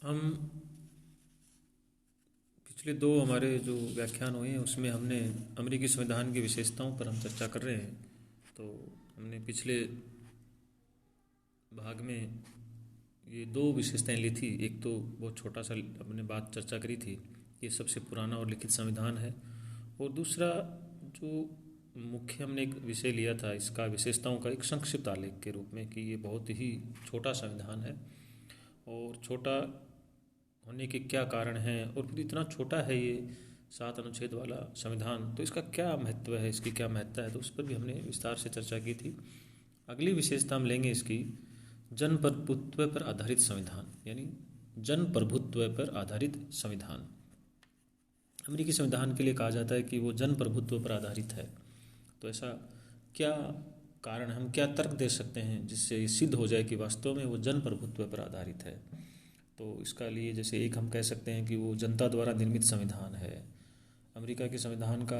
हम पिछले दो हमारे जो व्याख्यान हुए हैं उसमें हमने अमेरिकी संविधान की विशेषताओं पर हम चर्चा कर रहे हैं। तो हमने पिछले भाग में ये दो विशेषताएं ली थी। एक तो बहुत छोटा सा हमने बात चर्चा करी थी, ये सबसे पुराना और लिखित संविधान है। और दूसरा जो मुख्य हमने एक विषय लिया था इसका विशेषताओं का एक संक्षिप्त आलेख के रूप में कि ये बहुत ही छोटा संविधान है और छोटा होने के क्या कारण हैं, और फिर इतना छोटा है ये 7 अनुच्छेद वाला संविधान, तो इसका क्या महत्व है, इसकी क्या महत्ता है, तो उस पर भी हमने विस्तार से चर्चा की थी। अगली विशेषता हम लेंगे इसकी जन प्रभुत्व पर आधारित संविधान, यानी जन प्रभुत्व पर आधारित संविधान। अमेरिकी संविधान के लिए कहा जाता है कि वो जन प्रभुत्व पर आधारित है। तो ऐसा क्या कारण, हम क्या तर्क दे सकते हैं जिससे ये सिद्ध हो जाए कि वास्तव में वो जन प्रभुत्व पर आधारित है। तो इसका लिए जैसे एक हम कह सकते हैं कि वो जनता द्वारा निर्मित संविधान है। अमेरिका के संविधान का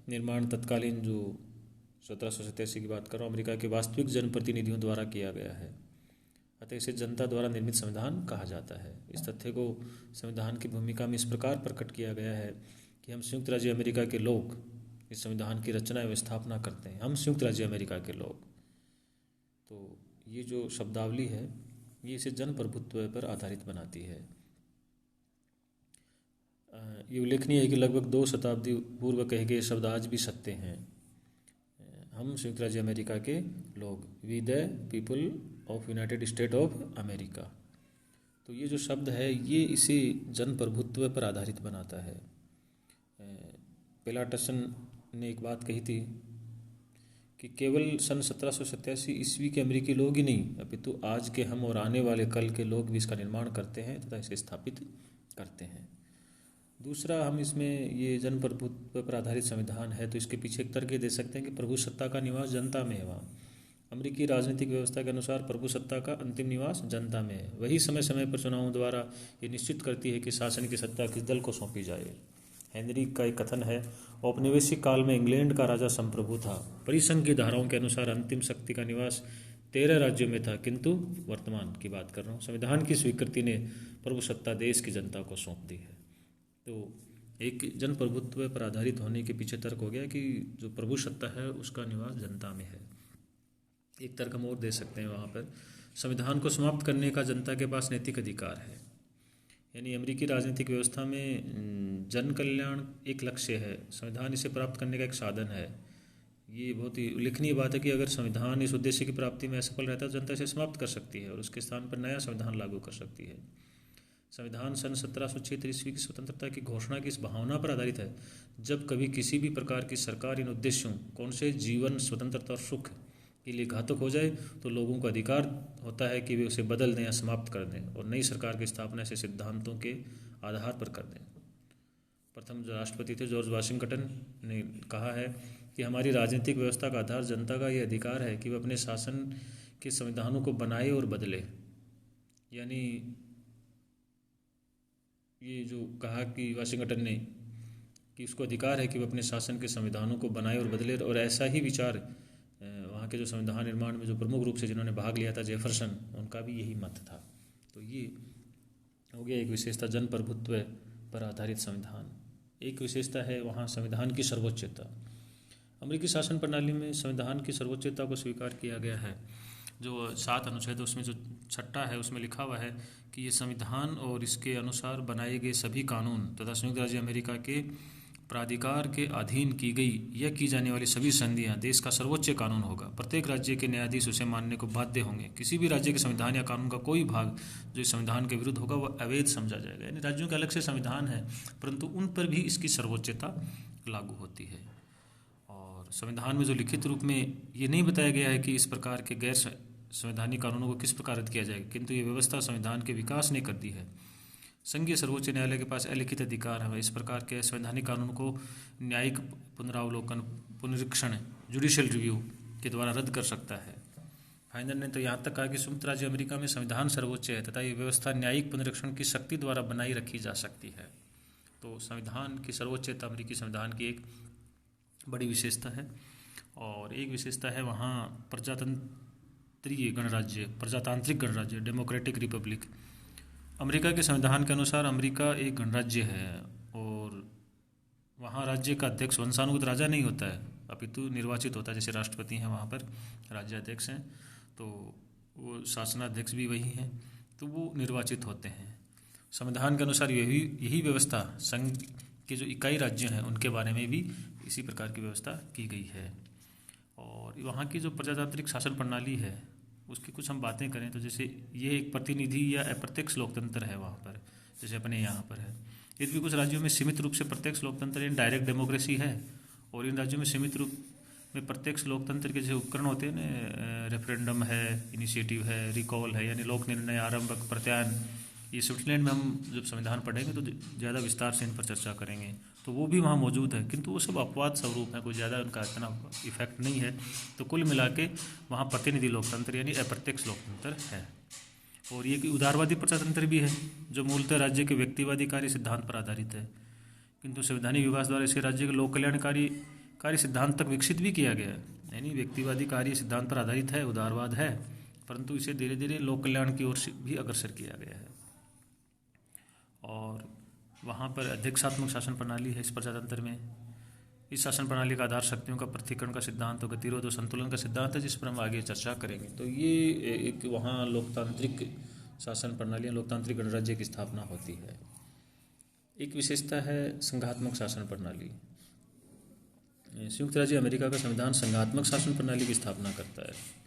निर्माण तत्कालीन जो 1787 की बात कर रहा हूँ, अमेरिका के वास्तविक जनप्रतिनिधियों द्वारा किया गया है, अतः इसे जनता द्वारा निर्मित संविधान कहा जाता है। इस तथ्य को संविधान की भूमिका में इस प्रकार प्रकट किया गया है कि हम संयुक्त राज्य अमेरिका के लोग इस संविधान की रचना एवं स्थापना करते हैं। हम संयुक्त राज्य अमेरिका के लोग, तो ये जो शब्दावली है ये इसे जन प्रभुत्व पर आधारित बनाती है। ये उल्लेखनीय है कि लगभग 2 शताब्दी पूर्व कहे गए शब्द आज भी सत्य हैं। हम संयुक्त राज्य अमेरिका के लोग, we the people of United State of America. तो ये जो शब्द है ये इसे जन प्रभुत्व पर आधारित बनाता है। पेलाटसन ने एक बात कही थी कि केवल सन 1787 ईस्वी के अमेरिकी लोग ही नहीं अपितु आज के हम और आने वाले कल के लोग भी इसका निर्माण करते हैं तथा इसे स्थापित करते हैं। दूसरा, हम इसमें ये जन प्रभुत्व पर आधारित संविधान है तो इसके पीछे एक तर्क दे सकते हैं कि प्रभु सत्ता का निवास जनता में है। वहाँ अमेरिकी राजनीतिक व्यवस्था के अनुसार प्रभु सत्ता का अंतिम निवास जनता में है। वही समय समय पर चुनावों द्वारा ये निश्चित करती है कि शासन की सत्ता किस दल को सौंपी जाए। हेनरी का एक कथन है, औपनिवेशिक काल में इंग्लैंड का राजा संप्रभु था। परिसंघ की धाराओं के अनुसार अंतिम शक्ति का निवास 13 राज्यों में था, किंतु वर्तमान की बात कर रहा हूँ, संविधान की स्वीकृति ने प्रभु सत्ता देश की जनता को सौंप दी है। तो एक जन प्रभुत्व पर आधारित होने के पीछे तर्क हो गया कि जो प्रभु सत्ता है उसका निवास जनता में है। एक तर्क हम और दे सकते हैं वहाँ पर, संविधान को समाप्त करने का जनता के पास नैतिक अधिकार है। यानी अमेरिकी राजनीतिक व्यवस्था में जन कल्याण एक लक्ष्य है, संविधान इसे प्राप्त करने का एक साधन है। ये बहुत ही उल्लेखनीय बात है कि अगर संविधान इस उद्देश्य की प्राप्ति में असफल रहता है तो जनता इसे समाप्त कर सकती है और उसके स्थान पर नया संविधान लागू कर सकती है। संविधान सन 1776 ईस्वी की स्वतंत्रता की घोषणा की इस भावना पर आधारित है, जब कभी किसी भी प्रकार की सरकार इन उद्देश्यों, कौन से जीवन, स्वतंत्रता और सुख के लिए घातक हो जाए तो लोगों को अधिकार होता है कि वे उसे बदल दें या समाप्त कर दें और नई सरकार की स्थापना ऐसे सिद्धांतों के आधार पर कर दें। प्रथम जो राष्ट्रपति थे जॉर्ज वाशिंगटन ने कहा है कि हमारी राजनीतिक व्यवस्था का आधार जनता का ये अधिकार है कि वह अपने शासन के संविधानों को बनाए और बदले। यानी ये जो कहा कि वाशिंगटन ने कि उसको अधिकार है कि वह अपने शासन के संविधानों को बनाए और बदले, और ऐसा ही विचार वहाँ के जो संविधान निर्माण में जो प्रमुख रूप से जिन्होंने भाग लिया था, जेफरसन, उनका भी यही मत था। तो ये हो गया एक विशेषता, जन प्रभुत्व पर आधारित संविधान। एक विशेषता है वहाँ संविधान की सर्वोच्चता। अमेरिकी शासन प्रणाली में संविधान की सर्वोच्चता को स्वीकार किया गया है। जो 7 अनुच्छेद उसमें जो 6 है उसमें लिखा हुआ है कि ये संविधान और इसके अनुसार बनाए गए सभी कानून तथा संयुक्त राज्य अमेरिका के प्राधिकार के अधीन की गई या की जाने वाली सभी संधियां देश का सर्वोच्च कानून होगा। प्रत्येक राज्य के न्यायाधीश उसे मानने को बाध्य होंगे। किसी भी राज्य के संविधान या कानून का कोई भाग जो इस संविधान के विरुद्ध होगा वह अवैध समझा जाएगा। यानी राज्यों के अलग से संविधान है परंतु उन पर भी इसकी सर्वोच्चता लागू होती है। और संविधान में जो लिखित रूप में ये नहीं बताया गया है कि इस प्रकार के गैर संवैधानिक कानूनों को किस प्रकार रद्द किया जाएगा, किंतु ये व्यवस्था संविधान के विकास ने कर दी है। संघीय सर्वोच्च न्यायालय के पास अलिखित अधिकार है, इस प्रकार के संवैधानिक कानून को न्यायिक पुनरावलोकन, पुनरीक्षण, जुडिशियल रिव्यू के द्वारा रद्द कर सकता है। फाइनल ने तो यहाँ तक कहा कि संयुक्त राज्य अमेरिका में संविधान सर्वोच्च है तथा ये व्यवस्था न्यायिक पुनरीक्षण की शक्ति द्वारा बनाई रखी जा सकती है। तो संविधान की सर्वोच्चता अमेरिकी संविधान की एक बड़ी विशेषता है। और एक विशेषता है वहाँ प्रजातांत्रिक गणराज्य, डेमोक्रेटिक रिपब्लिक। अमेरिका के संविधान के अनुसार अमेरिका एक गणराज्य है और वहाँ राज्य का अध्यक्ष वंशानुगत राजा नहीं होता है, अपितु निर्वाचित होता है। जैसे राष्ट्रपति हैं वहाँ पर राज्याध्यक्ष हैं, तो वो शासनाध्यक्ष भी वही हैं, तो वो निर्वाचित होते हैं। संविधान के अनुसार यही व्यवस्था संघ के जो इकाई राज्य हैं उनके बारे में भी इसी प्रकार की व्यवस्था की गई है। और वहाँ की जो प्रजातांत्रिक शासन प्रणाली है उसकी कुछ हम बातें करें तो जैसे ये एक प्रतिनिधि या अप्रत्यक्ष लोकतंत्र है वहाँ पर, जैसे अपने यहाँ पर है। यदि कुछ राज्यों में सीमित रूप से प्रत्यक्ष लोकतंत्र यानी डायरेक्ट डेमोक्रेसी है, और इन राज्यों में सीमित रूप में प्रत्यक्ष लोकतंत्र के जो उपकरण होते हैं ना, रेफरेंडम है, इनिशिएटिव है, रिकॉल है, यानी लोक निर्णय, आरंभक, प्रत्यायन। ये स्विट्जरलैंड में हम जब संविधान पढ़ेंगे तो ज़्यादा विस्तार से इन पर चर्चा करेंगे, तो वो भी वहाँ मौजूद है, किंतु वो सब अपवाद स्वरूप है, कोई ज़्यादा उनका इतना इफेक्ट नहीं है। तो कुल मिला के वहाँ प्रतिनिधि लोकतंत्र यानी अप्रत्यक्ष लोकतंत्र है। और ये उदारवादी प्रजातंत्र भी है जो मूलतः राज्य के व्यक्तिवादी कार्य सिद्धांत पर आधारित है, किंतु संवैधानिक विकास द्वारा इसे राज्य के लोक कल्याणकारी कार्य सिद्धांत तक विकसित भी किया गया है। यानी व्यक्तिवादी कार्य सिद्धांत पर आधारित है, उदारवाद है, परंतु इसे धीरे धीरे लोक कल्याण की ओर से भी अग्रसर किया गया है। और वहाँ पर अध्यक्षात्मक शासन प्रणाली है इस प्रजातंत्र में। इस शासन प्रणाली का आधार शक्तियों का पृथक्करण का सिद्धांत और गतिरोध और संतुलन का सिद्धांत है, जिस पर हम आगे चर्चा करेंगे। तो ये एक वहाँ लोकतांत्रिक शासन प्रणाली, लोकतांत्रिक गणराज्य की स्थापना होती है। एक विशेषता है संघात्मक शासन प्रणाली। संयुक्त राज्य अमेरिका का संविधान संघात्मक शासन प्रणाली की स्थापना करता है।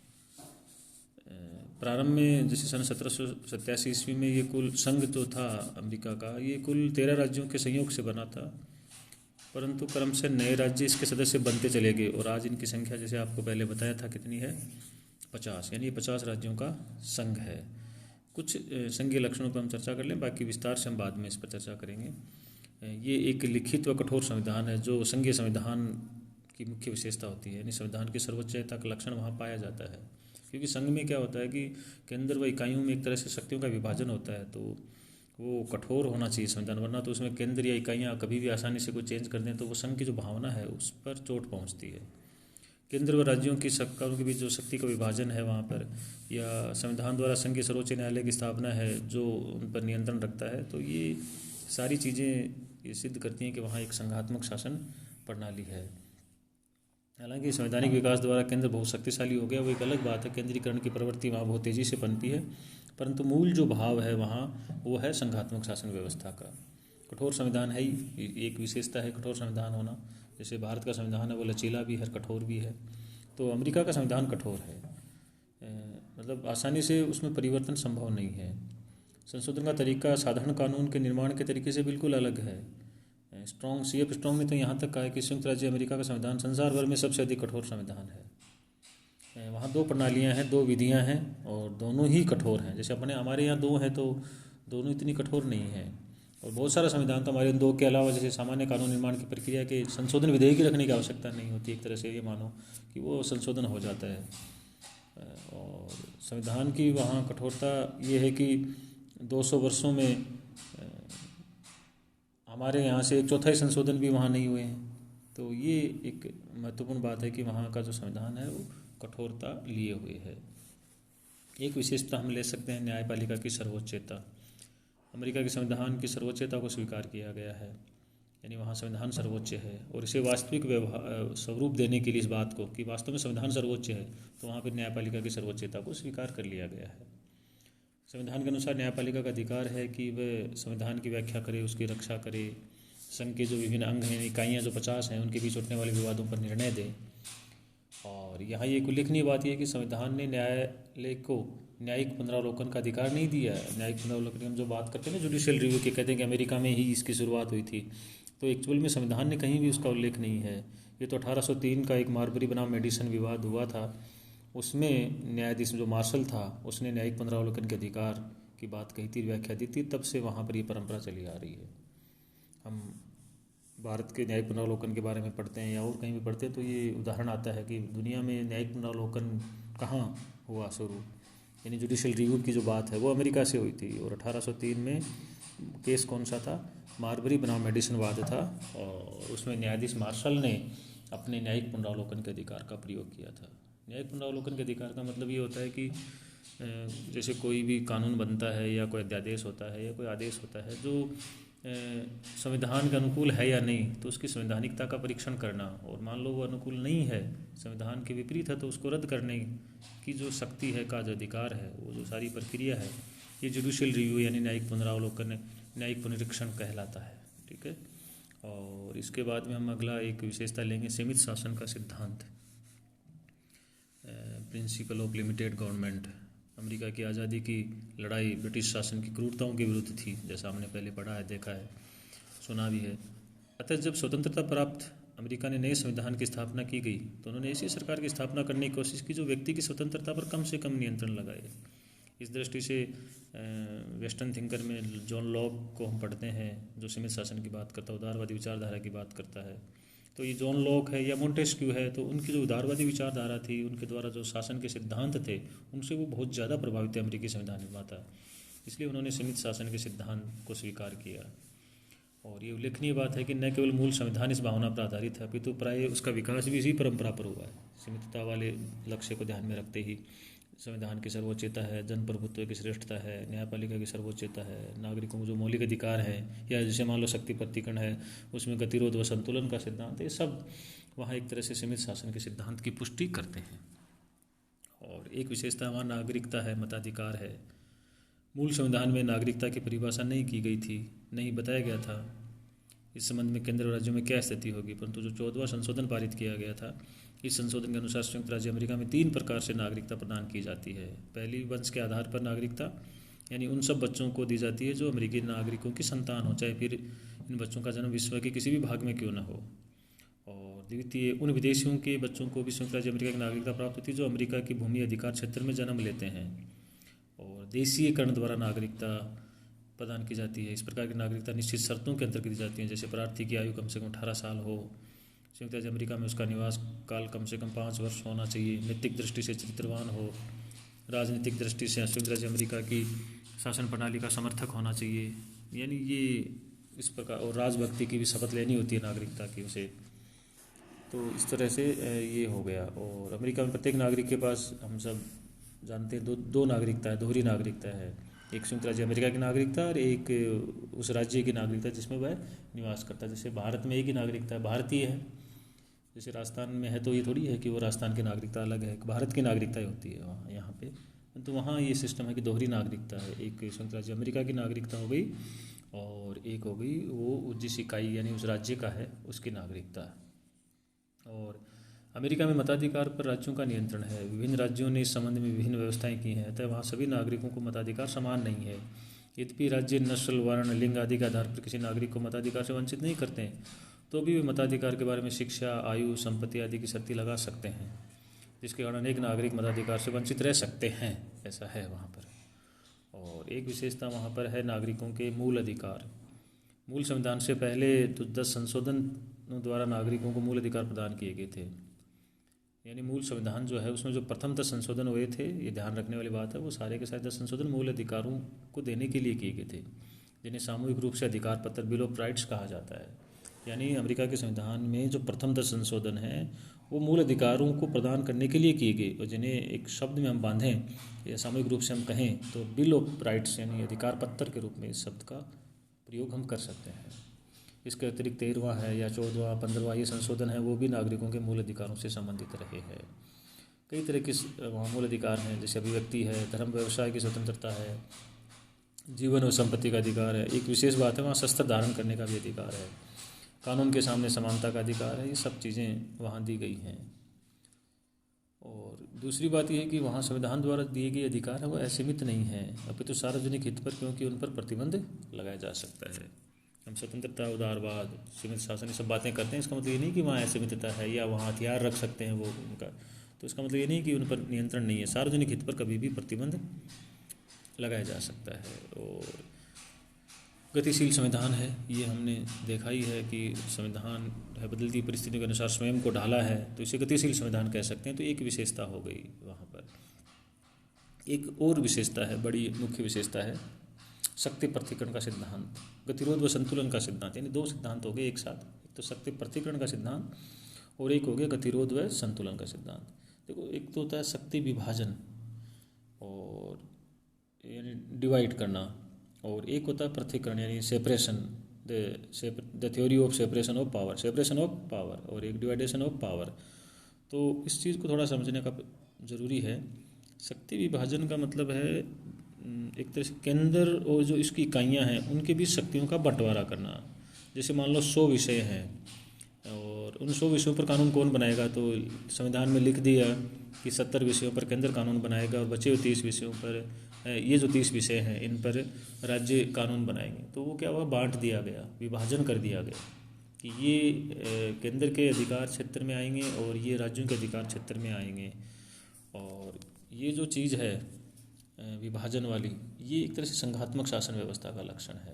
प्रारंभ में जैसे सन 1787 ईस्वी में ये कुल संघ जो था अमेरिका का, ये कुल 13 राज्यों के संयोग से बना था, परंतु क्रमशः नए राज्य इसके सदस्य बनते चले गए और आज इनकी संख्या जैसे आपको पहले बताया था कितनी है, 50। यानी 50 राज्यों का संघ है। कुछ संघीय लक्षणों पर हम चर्चा कर लें, बाकी विस्तार से हम बाद में इस पर चर्चा करेंगे। ये एक लिखित व कठोर संविधान है जो संघीय संविधान की मुख्य विशेषता होती है। यानी संविधान की सर्वोच्चता का लक्षण वहाँ पाया जाता है, क्योंकि संघ में क्या होता है कि केंद्र व इकाइयों में एक तरह से शक्तियों का विभाजन होता है, तो वो कठोर होना चाहिए संविधान, वरना तो उसमें केंद्र या इकाइयाँ कभी भी आसानी से कोई चेंज कर दें तो वो संघ की जो भावना है उस पर चोट पहुँचती है। केंद्र व राज्यों की सरकारों के बीच जो शक्ति का विभाजन है वहाँ पर, या संविधान द्वारा संघ के सर्वोच्च न्यायालय की स्थापना है जो उन पर नियंत्रण रखता है, तो ये सारी चीज़ें ये सिद्ध करती हैं कि वहाँ एक संघात्मक शासन प्रणाली है। हालांकि संवैधानिक विकास द्वारा केंद्र बहुत शक्तिशाली हो गया, वो एक अलग बात है। केंद्रीकरण की प्रवृत्ति वहाँ बहुत तेज़ी से पनपी है, परंतु मूल जो भाव है वहाँ वो है संघात्मक शासन व्यवस्था का। कठोर संविधान है ही, एक विशेषता है कठोर संविधान होना। जैसे भारत का संविधान है वो लचीला भी है, कठोर भी है, तो अमेरिका का संविधान कठोर है। मतलब आसानी से उसमें परिवर्तन संभव नहीं है। संशोधन का तरीका साधारण कानून के निर्माण के तरीके से बिल्कुल अलग है। CF स्ट्रॉन्ग ने तो यहाँ तक कहा है कि संयुक्त राज्य अमेरिका का संविधान संसार भर में सबसे अधिक कठोर संविधान है। वहाँ 2 प्रणालियाँ हैं, 2 विधियाँ हैं और दोनों ही कठोर हैं। जैसे हमारे यहाँ 2 हैं तो दोनों इतनी कठोर नहीं है। और बहुत सारा संविधान तो हमारे 2 के अलावा जैसे सामान्य कानून निर्माण की प्रक्रिया के संशोधन विधेयक ही रखने की आवश्यकता नहीं होती। एक तरह से ये मानो कि वो संशोधन हो जाता है। और संविधान की वहाँ कठोरता ये है कि 200 वर्षों में हमारे यहाँ से 1/4 संशोधन भी वहाँ नहीं हुए हैं। तो ये एक महत्वपूर्ण बात है कि वहाँ का जो संविधान है वो कठोरता लिए हुए है। एक विशेषता हम ले सकते हैं न्यायपालिका की सर्वोच्चता। अमेरिका के संविधान की सर्वोच्चता को स्वीकार किया गया है, यानी वहाँ संविधान सर्वोच्च है। और इसे वास्तविक स्वरूप देने के लिए इस बात को कि वास्तव में संविधान सर्वोच्च है, तो वहाँ पर न्यायपालिका की सर्वोच्चता को स्वीकार कर लिया गया है। संविधान के अनुसार न्यायपालिका का अधिकार है कि वह संविधान की व्याख्या करे, उसकी रक्षा करे, संघ के जो विभिन्न अंग हैं, इकाइयाँ जो 50 हैं, उनके बीच उठने वाले विवादों पर निर्णय दे। और यहाँ ये उल्लेखनीय बात यह है कि संविधान ने न्यायालय को न्यायिक पुनरावलोकन का अधिकार नहीं दिया है। न्यायिक पुनरावलोकन की हम जो बात करते हैं ना, जुडिशियल रिव्यू के, कहते हैं कि अमेरिका में ही इसकी शुरुआत हुई थी, तो एक्चुअल में संविधान ने कहीं भी उसका उल्लेख नहीं है। ये तो 1803 का एक मार्बरी बनाम मेडिसन विवाद हुआ था, उसमें न्यायाधीश जो मार्शल था उसने न्यायिक पुनरावलोकन के अधिकार की बात कही थी, व्याख्या दी थी, तब से वहाँ पर ये परंपरा चली आ रही है। हम भारत के न्यायिक पुनरावलोकन के बारे में पढ़ते हैं या और कहीं भी पढ़ते हैं तो ये उदाहरण आता है कि दुनिया में न्यायिक पुनरावलोकन कहाँ हुआ शुरू, यानी जुडिशियल रिव्यू की जो बात है वो अमेरिका से हुई थी। और 1803 में केस कौन सा था, मार्बरी बनाम मेडिसन वाद था, और उसमें न्यायाधीश मार्शल ने अपने न्यायिक पुनरावलोकन के अधिकार का प्रयोग किया था। न्यायिक पुनरावलोकन के अधिकार का मतलब ये होता है कि जैसे कोई भी कानून बनता है या कोई अध्यादेश होता है या कोई आदेश होता है जो संविधान के अनुकूल है या नहीं, तो उसकी संवैधानिकता का परीक्षण करना, और मान लो वो अनुकूल नहीं है, संविधान के विपरीत है, तो उसको रद्द करने की जो शक्ति है का जो अधिकार है, वो जो सारी प्रक्रिया है, ये जुडिशियल रिव्यू यानी न्यायिक पुनरावलोकन, न्यायिक पुनरीक्षण कहलाता है। ठीक है। और इसके बाद में हम अगला एक विशेषता लेंगे, सीमित शासन का सिद्धांत, principle of limited government. America की आज़ादी की लड़ाई ब्रिटिश शासन की क्रूरताओं के विरुद्ध थी, जैसा हमने पहले पढ़ा है, देखा है, सुना भी है। अतः जब स्वतंत्रता प्राप्त अमेरिका ने नए संविधान की स्थापना की गई, तो उन्होंने ऐसी सरकार की स्थापना करने की कोशिश की जो व्यक्ति की स्वतंत्रता पर कम से कम नियंत्रण लगाए। इस दृष्टि से वेस्टर्न थिंकर में जॉन लॉक को हम पढ़ते हैं, जो सीमित शासन की बात करता है, उदारवादी विचारधारा की बात करता है। तो ये जॉन लॉक है या मोंटेस्क्यू है, तो उनकी जो उदारवादी विचारधारा थी, उनके द्वारा जो शासन के सिद्धांत थे, उनसे वो बहुत ज़्यादा प्रभावित थे अमेरिकी संविधान निर्माता, इसलिए उन्होंने सीमित शासन के सिद्धांत को स्वीकार किया। और ये उल्लेखनीय बात है कि न केवल मूल संविधान इस भावना पर आधारित है, अपितु प्राय उसका विकास भी इसी परंपरा पर हुआ है। सीमितता वाले लक्ष्य को ध्यान में रखते ही संविधान की सर्वोच्चता है, जनप्रभुत्व की श्रेष्ठता है, न्यायपालिका की सर्वोच्चता है, नागरिकों को जो मौलिक अधिकार है, या जैसे मान लो शक्ति प्रतिकरण है, उसमें गतिरोध व संतुलन का सिद्धांत, ये सब वहाँ एक तरह से सीमित शासन के सिद्धांत की पुष्टि करते हैं। और एक विशेषता वहाँ नागरिकता है, मताधिकार है। मूल संविधान में नागरिकता की परिभाषा नहीं की गई थी, नहीं बताया गया था इस संबंध में केंद्र और राज्यों में क्या स्थिति होगी, परंतु जो 14वां संशोधन पारित किया गया था, इस संशोधन के अनुसार संयुक्त राज्य अमेरिका में 3 प्रकार से नागरिकता प्रदान की जाती है। पहली, वंश के आधार पर नागरिकता, यानी उन सब बच्चों को दी जाती है जो अमेरिकी नागरिकों की संतान हो, चाहे फिर इन बच्चों का जन्म विश्व के किसी भी भाग में क्यों न हो। और द्वितीय, उन विदेशियों के बच्चों को भी संयुक्त राज्य अमेरिका की नागरिकता प्राप्त होती है जो अमेरिका की भूमि अधिकार क्षेत्र में जन्म लेते हैं। और देशीयकरण द्वारा नागरिकता प्रदान की जाती है। इस प्रकार की नागरिकता निश्चित शर्तों के अंतर्गत दी जाती है, जैसे प्रार्थी की आयु कम से कम 18 साल हो, संयुक्त राज्य अमेरिका में उसका निवास काल कम से कम 5 वर्ष होना चाहिए, नैतिक दृष्टि से चरित्रवान हो, राजनीतिक दृष्टि से संयुक्त राज्य अमेरिका की शासन प्रणाली का समर्थक होना चाहिए, यानी ये इस प्रकार, और राजभक्ति की भी शपथ लेनी होती है नागरिकता की उसे। तो इस तरह से ये हो गया। और अमेरिका में प्रत्येक नागरिक के पास, हम सब जानते हैं, दो नागरिकता है, दोहरी नागरिकता है। एक संयुक्त राज्य अमेरिका की नागरिकता और एक उस राज्य की नागरिकता जिसमें वह निवास करता है। जैसे भारत में एक ही नागरिकता है, भारतीय है। जैसे राजस्थान में है तो ये थोड़ी है कि वो राजस्थान की नागरिकता अलग है, भारत की नागरिकता ही होती है वहाँ, यहाँ पे। तो वहाँ ये सिस्टम है कि दोहरी नागरिकता है, एक संयुक्त राज्य अमेरिका की नागरिकता हो गई और एक हो गई वो जिस इकाई यानी उस राज्य का है उसकी नागरिकता। और अमेरिका में मताधिकार पर राज्यों का नियंत्रण है। विभिन्न राज्यों ने इस संबंध में विभिन्न व्यवस्थाएं की हैं, अतः वहाँ सभी नागरिकों को मताधिकार समान नहीं है। यद्यपि राज्य नस्ल, वर्ण, लिंग आदि के आधार पर किसी नागरिक को मताधिकार से वंचित नहीं करते हैं, तो भी वे मताधिकार के बारे में शिक्षा, आयु, संपत्ति आदि की शर्तें लगा सकते हैं, जिसके कारण अनेक नागरिक मताधिकार से वंचित रह सकते हैं। ऐसा है वहाँ पर। और एक विशेषता वहाँ पर है नागरिकों के मूल अधिकार। मूल संविधान से पहले तो 10 संशोधनों द्वारा नागरिकों को मूल अधिकार प्रदान किए गए थे। यानी मूल संविधान जो है उसमें जो प्रथम 10 संशोधन हुए थे, ये ध्यान रखने वाली बात है, वो सारे के सारे 10 संशोधन मूल अधिकारों को देने के लिए किए गए थे, जिन्हें सामूहिक रूप से अधिकार पत्र, बिल ऑफ राइट्स कहा जाता है। यानी अमेरिका के संविधान में जो प्रथम 10 संशोधन हैं वो मूल अधिकारों को प्रदान करने के लिए किए गए, और जिन्हें एक शब्द में हम बांधें या सामूहिक रूप से हम कहें तो बिल ऑफ राइट्स यानी अधिकार पत्र के रूप में इस शब्द का प्रयोग हम कर सकते हैं। इसके अतिरिक्त 13वां है या 14वां, 15वां ये संशोधन है, वो भी नागरिकों के मूल अधिकारों से संबंधित रहे हैं। कई तरह के वहाँ मूल अधिकार हैं, जैसे अभिव्यक्ति है, धर्म व्यवसाय की स्वतंत्रता है, जीवन और संपत्ति का अधिकार है। एक विशेष बात है वहाँ शस्त्र धारण करने का भी अधिकार है, कानून के सामने समानता का अधिकार है। ये सब चीज़ें वहाँ दी गई हैं। और दूसरी बात यह है कि वहाँ संविधान द्वारा दिए गए अधिकार है वो असीमित नहीं है, अपितु सार्वजनिक हित पर, क्योंकि उन पर प्रतिबंध लगाया जा सकता है। हम स्वतंत्रता, उदारवाद, सीमित शासन, ये सब बातें करते हैं, इसका मतलब ये नहीं कि वहाँ असीमितता है या वहाँ हथियार रख सकते हैं वो उनका, तो इसका मतलब ये नहीं कि उन पर नियंत्रण नहीं है। सार्वजनिक हित पर कभी भी प्रतिबंध लगाया जा सकता है। और गतिशील संविधान है, ये हमने देखा ही है कि संविधान है बदलती परिस्थितियों के अनुसार स्वयं को ढाला है, तो इसे गतिशील संविधान कह सकते हैं। तो एक विशेषता हो गई वहाँ पर। एक और विशेषता है, बड़ी मुख्य विशेषता है शक्ति प्रतिकरण का सिद्धांत, गतिरोध व संतुलन का सिद्धांत। यानी 2 सिद्धांत हो गए एक साथ, एक तो शक्ति प्रतिकरण का सिद्धांत और एक हो गया गतिरोध व संतुलन का सिद्धांत। देखो, एक तो होता है शक्ति विभाजन, और यानी डिवाइड करना, और एक होता है पृथक्करण यानी separation, the theory of separation of power, और एक डिवाइडेशन ऑफ पावर। तो इस चीज़ को थोड़ा समझने का ज़रूरी है। शक्ति विभाजन का मतलब है एक तरह से केंद्र और जो इसकी इकाइयाँ हैं उनके बीच शक्तियों का बंटवारा करना। जैसे मान लो 100 विषय हैं और उन 100 विषयों पर कानून कौन बनाएगा, तो संविधान में लिख दिया कि 70 विषयों पर केंद्र कानून बनाएगा और बचे हुए 30 विषयों पर, ये जो 30 विषय हैं इन पर राज्य कानून बनाएंगे। तो वो क्या हुआ, बांट दिया गया, विभाजन कर दिया गया कि ये केंद्र के अधिकार क्षेत्र में आएंगे और ये राज्यों के अधिकार क्षेत्र में आएंगे। और ये जो चीज़ है विभाजन वाली, ये एक तरह से संघात्मक शासन व्यवस्था का लक्षण है।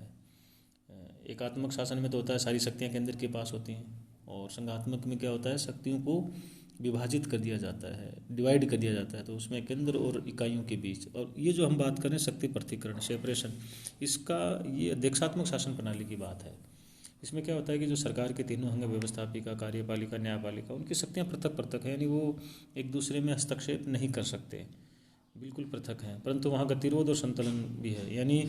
एकात्मक शासन में तो होता है सारी शक्तियाँ केंद्र के पास होती हैं, और संघात्मक में क्या होता है, शक्तियों को विभाजित कर दिया जाता है, डिवाइड कर दिया जाता है, तो उसमें केंद्र और इकाइयों के बीच। और ये जो हम बात कर रहे हैं शक्ति पृथक्करण, सेपरेशन, इसका ये अध्यक्षात्मक शासन प्रणाली की बात है। इसमें क्या होता है कि जो सरकार के तीनों अंग, व्यवस्थापिका, कार्यपालिका, न्यायपालिका, उनकी शक्तियाँ पृथक पृथक हैं, यानी वो एक दूसरे में हस्तक्षेप नहीं कर सकते, बिल्कुल पृथक हैं। परंतु वहाँ गतिरोध और संतुलन भी है, यानी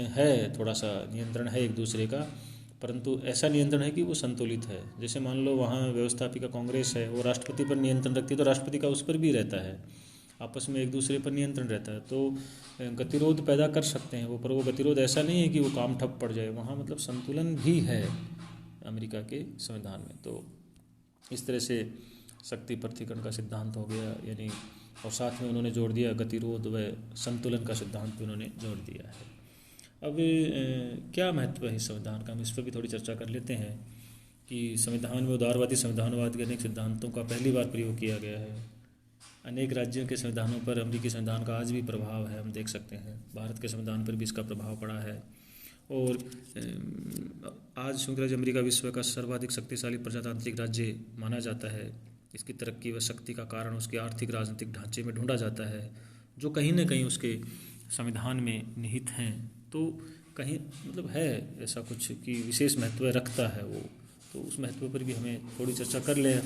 है थोड़ा सा नियंत्रण है एक दूसरे का, परंतु ऐसा नियंत्रण है कि वो संतुलित है। जैसे मान लो वहाँ व्यवस्थापिका कांग्रेस है, वो राष्ट्रपति पर नियंत्रण रखती है, तो राष्ट्रपति का उस पर भी रहता है, आपस में एक दूसरे पर नियंत्रण रहता है, तो गतिरोध पैदा कर सकते हैं वो, पर वो गतिरोध ऐसा नहीं है कि वो काम ठप पड़ जाए, वहाँ मतलब संतुलन भी है अमेरिका के संविधान में। तो इस तरह से शक्ति पृथक्करण का सिद्धांत हो गया, यानी, और साथ में उन्होंने जोड़ दिया गतिरोध व संतुलन का सिद्धांत भी उन्होंने जोड़ दिया है। अब क्या महत्व है इस संविधान का, हम इस पर भी थोड़ी चर्चा कर लेते हैं कि संविधान में उदारवादी संविधानवाद के अनेक सिद्धांतों का पहली बार प्रयोग किया गया है। अनेक राज्यों के संविधानों पर अमेरिकी संविधान का आज भी प्रभाव है, हम देख सकते हैं भारत के संविधान पर भी इसका प्रभाव पड़ा है। और आज संयुक्त राज्य अमेरिका विश्व का सर्वाधिक शक्तिशाली प्रजातांत्रिक राज्य माना जाता है। इसकी तरक्की व शक्ति का कारण उसके आर्थिक राजनीतिक ढांचे में ढूंढा जाता है, जो कहीं न कहीं उसके संविधान में निहित हैं। तो कहीं मतलब है ऐसा कुछ कि विशेष महत्व रखता है वो, तो उस महत्व पर भी हमें थोड़ी चर्चा कर लें।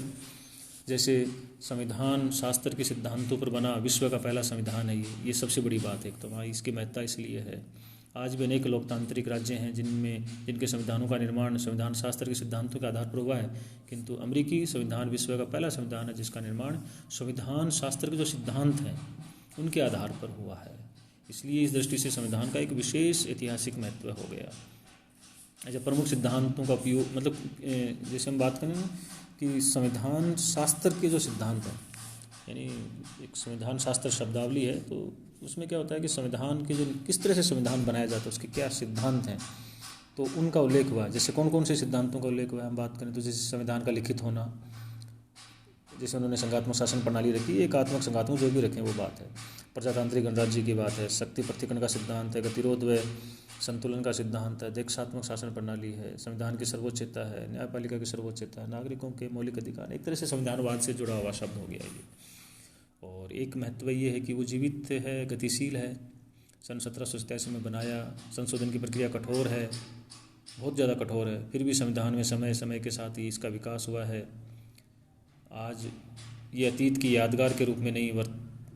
जैसे संविधान शास्त्र के सिद्धांतों पर बना विश्व का पहला संविधान है ये सबसे बड़ी बात है। तो वहाँ इसकी महत्ता इसलिए है। आज भी अनेक लोकतांत्रिक राज्य हैं जिनके संविधानों का निर्माण संविधान शास्त्र के सिद्धांतों के आधार पर हुआ है, किंतु अमेरिकी संविधान विश्व का पहला संविधान है जिसका निर्माण संविधान शास्त्र के जो सिद्धांत हैं उनके आधार पर हुआ है। इसलिए इस दृष्टि से संविधान का एक विशेष ऐतिहासिक महत्व हो गया। अच्छा, प्रमुख सिद्धांतों का उपयोग, मतलब जैसे हम बात करें कि संविधान शास्त्र के जो सिद्धांत हैं, यानी एक संविधान शास्त्र शब्दावली है, तो उसमें क्या होता है कि संविधान के जो किस तरह से संविधान बनाया जाता है उसके क्या सिद्धांत हैं, तो उनका उल्लेख हुआ है। जैसे कौन कौन से सिद्धांतों का उल्लेख हुआ है हम बात करें तो जैसे संविधान का लिखित होना, जैसे उन्होंने संघात्मक शासन प्रणाली रखी, एकात्मक संघात्मक जो भी रखें वो बात है, प्रजातांत्रिक गणराज्य की बात है, शक्ति पृथक्करण का सिद्धांत है, गतिरोध व संतुलन का सिद्धांत है, देशात्मक शासन प्रणाली है, संविधान की सर्वोच्चता है, न्यायपालिका की सर्वोच्चता है, नागरिकों के मौलिक अधिकार। एक तरह से संविधानवाद से जुड़ा हुआ शब्द हो गया ये। और एक महत्व ये है कि वो जीवित है, गतिशील है। सन 1787 में बनाया, संशोधन की प्रक्रिया कठोर है, बहुत ज़्यादा कठोर है, फिर भी संविधान में समय समय के साथ ही इसका विकास हुआ है। आज ये अतीत की यादगार के रूप में नहीं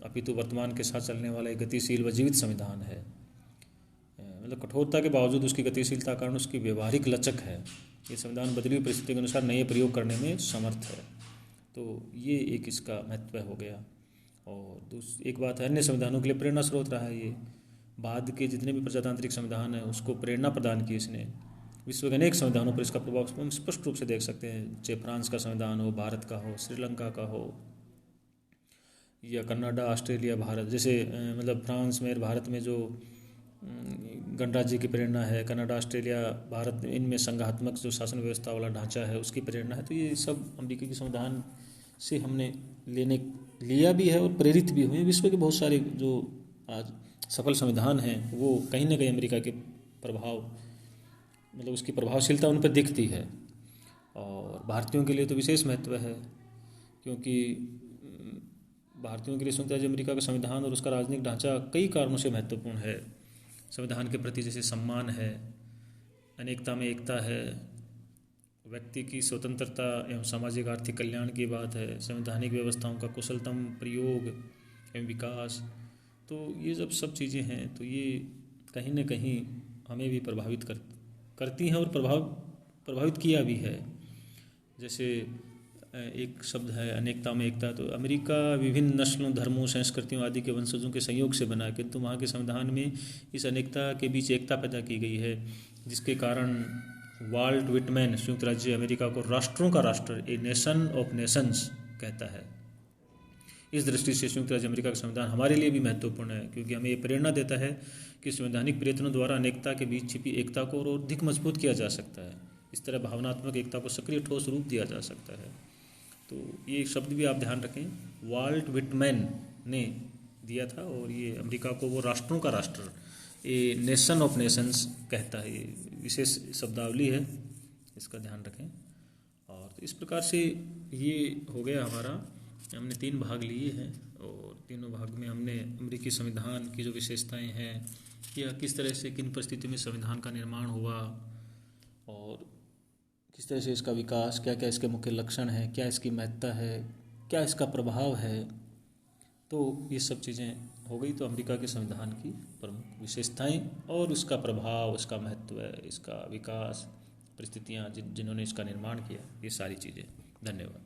अपितु वर्तमान के साथ चलने वाला एक गतिशील व जीवित संविधान है। मतलब कठोरता के बावजूद उसकी गतिशीलता कारण उसकी व्यवहारिक लचक है। ये संविधान बदली हुई परिस्थिति के अनुसार नए प्रयोग करने में समर्थ है। तो ये एक इसका महत्व हो गया। और एक बात है, अन्य संविधानों के लिए प्रेरणा स्रोत रहा है ये। बाद के जितने भी प्रजातांत्रिक संविधान हैं उसको प्रेरणा प्रदान की इसने। विश्व के अनेक संविधानों पर इसका प्रभाव हम स्पष्ट रूप से देख सकते हैं, चाहे फ्रांस का संविधान हो, भारत का हो, श्रीलंका का हो, या कनाडा, ऑस्ट्रेलिया, भारत। जैसे मतलब फ्रांस में, भारत में जो गणराज्य की प्रेरणा है, कनाडा, ऑस्ट्रेलिया, भारत, इनमें संघात्मक जो शासन व्यवस्था वाला ढांचा है उसकी प्रेरणा है। तो ये सब अमेरिका के संविधान से हमने लिया भी है और प्रेरित भी हुए। विश्व के बहुत सारे जो आज सफल संविधान हैं वो कहीं ना कहीं अमेरिका के प्रभाव, मतलब उसकी प्रभावशीलता उन पर दिखती है। और भारतीयों के लिए तो विशेष महत्व है, क्योंकि भारतीयों के लिए संयुक्त राज्य अमेरिका का संविधान और उसका राजनीतिक ढांचा कई कारणों से महत्वपूर्ण है। संविधान के प्रति जैसे सम्मान है, अनेकता में एकता है, व्यक्ति की स्वतंत्रता एवं सामाजिक आर्थिक कल्याण की बात है, संवैधानिक व्यवस्थाओं का कुशलतम प्रयोग एवं विकास। तो ये जब सब चीज़ें हैं तो ये कहीं न कहीं हमें भी प्रभावित करती हैं और प्रभावित किया भी है। जैसे एक शब्द है अनेकता में एकता, तो अमेरिका विभिन्न नस्लों, धर्मों, संस्कृतियों आदि के वंशजों के संयोग से बना है, किंतु वहाँ के संविधान में इस अनेकता के बीच एकता पैदा की गई है, जिसके कारण वाल्ट विटमैन संयुक्त राज्य अमेरिका को राष्ट्रों का राष्ट्र, ए नेशन ऑफ नेशंस कहता है। इस दृष्टि से संयुक्त राज्य अमेरिका का संविधान हमारे लिए भी महत्वपूर्ण है, क्योंकि हमें ये प्रेरणा देता है कि संवैधानिक प्रयत्नों द्वारा अनेकता के बीच छिपी एकता को और अधिक मजबूत किया जा सकता है। इस तरह भावनात्मक एकता को सक्रिय ठोस रूप दिया जा सकता है। तो ये शब्द भी आप ध्यान रखें, वाल्ट विटमैन ने दिया था, और ये अमेरिका को वो राष्ट्रों का राष्ट्र, ए नेशन ऑफ नेशंस कहता है। ये विशेष शब्दावली है, इसका ध्यान रखें। और तो इस प्रकार से ये हो गया हमारा, हमने 3 भाग लिए हैं, और तीनों भाग में हमने अमेरिकी संविधान की जो विशेषताएं हैं, या किस तरह से किन परिस्थितियों में संविधान का निर्माण हुआ, और किस तरह से इसका विकास, क्या क्या इसके मुख्य लक्षण हैं, क्या इसकी महत्ता है, क्या इसका प्रभाव है, तो ये सब चीज़ें हो गई। तो अमेरिका के संविधान की प्रमुख विशेषताएं और उसका प्रभाव, उसका महत्व, इसका विकास, परिस्थितियाँ जिन्होंने इसका निर्माण किया, ये सारी चीज़ें। धन्यवाद।